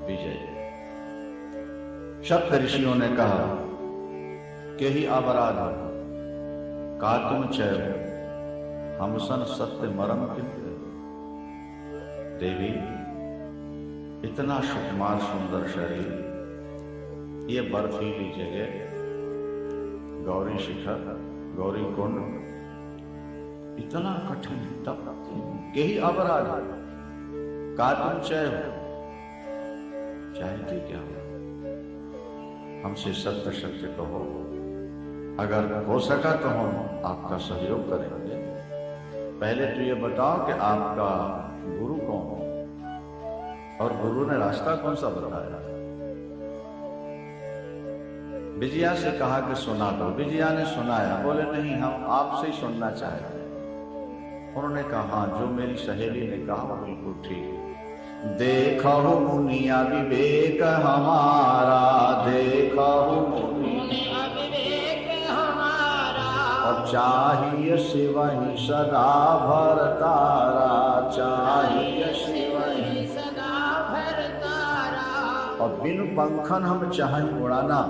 Speaker 1: विजय। सप्त ऋषियों ने कहा कि ही अपराध का तुम चय हमसन सत्य मरम किंतु। देवी, इतना सुकुमार सुंदर शरीर, ये बर्फीली जगह, गौरी शिखर, गौरी कुंड, इतना कठिन तप, यही अपराध का तुम चय हो। चाहते क्या हो? हमसे सत्य सत्य कहो, अगर हो सका तो हम आपका सहयोग करेंगे। पहले तो ये बताओ कि आपका गुरु कौन हो, और गुरु ने रास्ता कौन सा बताया? विजया से कहा कि सुना दो। विजया ने सुनाया। बोले नहीं, हम आपसे ही सुनना चाहते हैं। उन्होंने कहा हाँ, जो मेरी सहेली ने कहा बिल्कुल ठीक। देखो मुनिया विवेक हमारा, देखो मुनिया विवेक हमारा, और चाहिए शिव ही सदा भरतारा, चाहिए शिव ही सदा भरतारा। और बिन पंखन हम चाहें उड़ाना।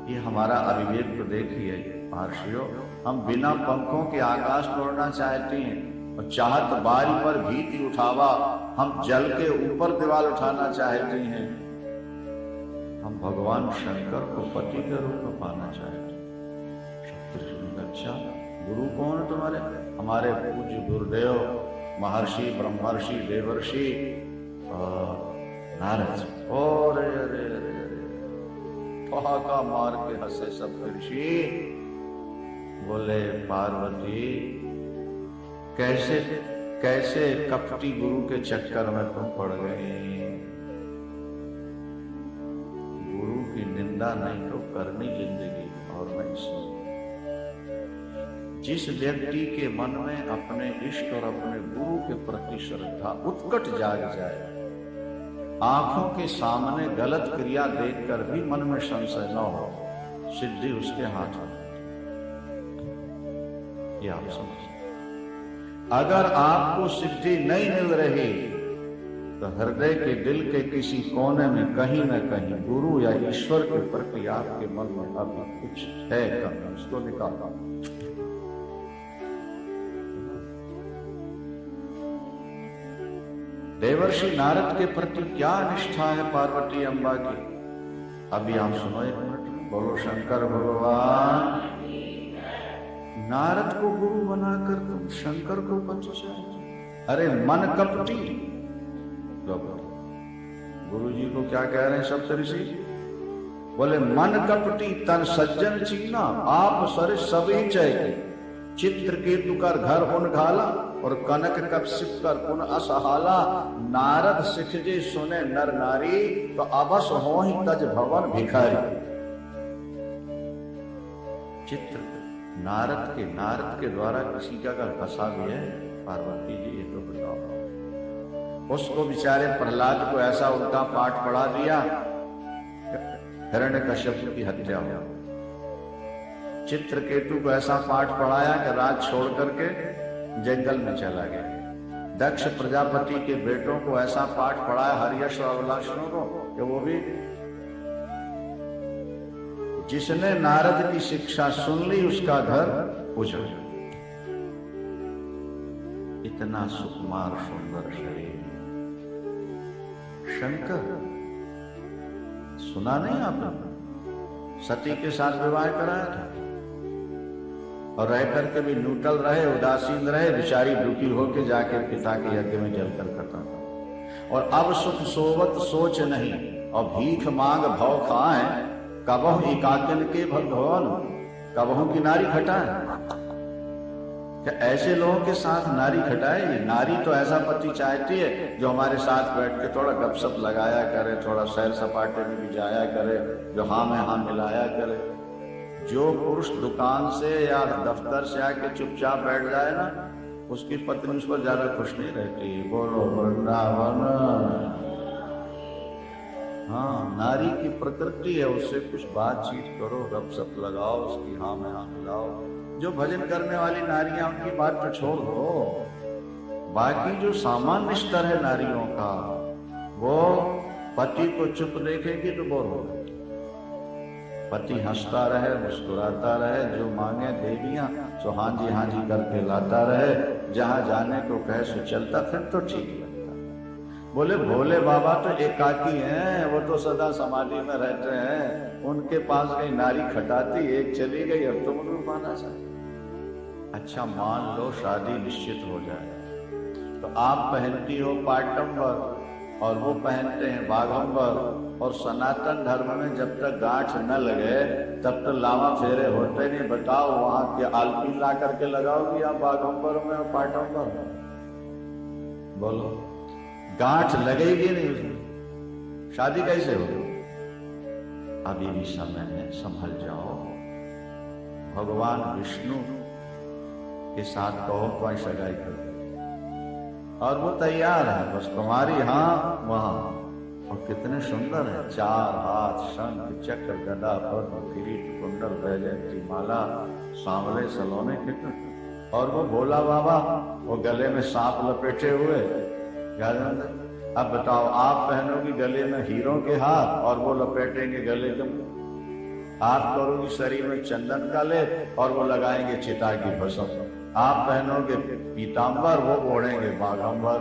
Speaker 1: ये हमारा अविवेक तो देखिए महर्षियों, हम बिना पंखों के आकाश में उड़ना चाहते हैं, और चाहत बारी पर भीति उठावा, हम जल के ऊपर दीवार उठाना चाहते हैं। हम भगवान शंकर को पति के रूप में पाना चाहते हैं। अच्छा, गुरु कौन है तुम्हारे? हमारे पूज्य गुरुदेव महर्षि ब्रह्मर्षि देवर्षि नारद। और ठहाका मार के हंसे सब ऋषि। बोले पार्वती, कैसे कैसे कपटी गुरु के चक्कर में तुम पड़ गए? गुरु की निंदा नहीं तो करनी जिंदगी और नहीं सुन। जिस व्यक्ति के मन में अपने इष्ट और अपने गुरु के प्रति श्रद्धा उत्कट जाग जाए, आंखों के सामने गलत क्रिया देखकर भी मन में संशय न हो, सिद्धि उसके हाथ में। ये आप समझ। अगर आपको सिद्धि नहीं मिल रही तो हृदय के दिल के किसी कोने में कहीं न कहीं गुरु या ईश्वर के प्रति आपके मन में अभी कुछ है कमी, उसको निकालना। देवर्षि नारद के प्रति क्या निष्ठा है पार्वती अम्बा की? अभी आप सुनो एक मिनट। बोलो शंकर भगवान। नारद को गुरु बनाकर तुम शंकर को पति चाहते? अरे मन कपटी। गुरु जी को क्या कह रहे हैं सप्तऋषि? बोले मन कपटी तन सज्जन चीना, आप सर सभी चाहिए। चित्रकेतु कर घर उन घाला, और कनक कपसिप कर पुन असहाला। नारद सिखजे सुने नर नारी, तो अबस हो ही तज भवन भिखारी। चित्र नारद के द्वारा किसी का अगर फंसा भी है पार्वती जी, ये तो बताओ। उसको बेचारे प्रहलाद को ऐसा उल्टा पाठ पढ़ा दिया, हिरण्यकश्यप की हत्या हो। चित्रकेतु को ऐसा पाठ पढ़ाया कि राज छोड़ करके जंगल में चला गया। दक्ष प्रजापति के बेटों को ऐसा पाठ पढ़ाया हर्यश और अभिलाषणों को कि वो भी, जिसने नारद की शिक्षा सुन ली उसका घर उजड़। इतना सुकुमार सुंदर शरीर शंकर। सुना नहीं आपने? सती के साथ विवाह कराया था, और रह करके भी न्यूट्रल रहे, उदासीन रहे, बेचारी दुखी होके जाके पिता के यज्ञ में जलकर खत्म। और अब सुख सोवत सोच नहीं, और भीख मांग भव खाए, कबहू एकाकिन के भगवान, कबहू की नारी खटाए। क्या ऐसे लोगों के साथ नारी खटाए? नारी तो ऐसा पति चाहती है जो हमारे साथ बैठ के थोड़ा गपशप लगाया करे, थोड़ा सैर सपाटे में भी जाया करे, जो हाँ में हाँ मिलाया करे। जो पुरुष दुकान से या दफ्तर से आके चुपचाप बैठ जाए ना, उसकी पत्नी उस पर ज्यादा खुश नहीं रहती। बोलो वृंदावन। हाँ, नारी की प्रकृति है, उससे कुछ बातचीत करो, गपशप लगाओ, उसकी हाँ में हाँ मिलाओ। जो भजन करने वाली नारियां, उनकी बात तो छोड़ दो। बाकी जो सामान्य स्तर है नारियों का, वो पति को चुप देखेगी तो बोर होगा। पति हंसता रहे, मुस्कुराता रहे, जो मांगे देवियां तो हाँ जी करके लाता रहे, जहां जाने को कहे सो चलता, फिर तो ठीक लगता। बोले भोले बाबा तो एकाकी हैं, वो तो सदा समाधि में रहते हैं, उनके पास कहीं नारी खटाती, एक चली गई, अब तुम उनको पाना चाहते। अच्छा मान लो शादी निश्चित हो जाए, तो आप पहनती हो पाटंबर और वो पहनते हैं बाघंबर, और सनातन धर्म में जब तक गांठ न लगे तब तक लावा फेरे होते नहीं। बताओ वहां के आलपीन ला करके लगाओगी आप बाघंबर में और पाटंबर में? बोलो, गांठ लगेगी नहीं उसमें, शादी कैसे होगी? अभी भी समय है, संभल जाओ। भगवान विष्णु के साथ कहो कोई सगाई करो, और वो तैयार है, बस तुम्हारी हाँ वहां। और कितने सुंदर है, 4 हाथ, शंख चक्र गदा पद्म किरीट कुंडल वैजयंती माला सांवले सलोने कितने। और वो भोला बाबा वो गले में सांप लपेटे हुए। अब बताओ, आप पहनोगी गले में हीरों के हार और वो लपेटेंगे गले में। आप करोगी शरीर में चंदन का लेप और वो लगाएंगे चिता की भस्म। आप पहनोगे पीतांबर, वो ओढ़ेंगे बाघंबर।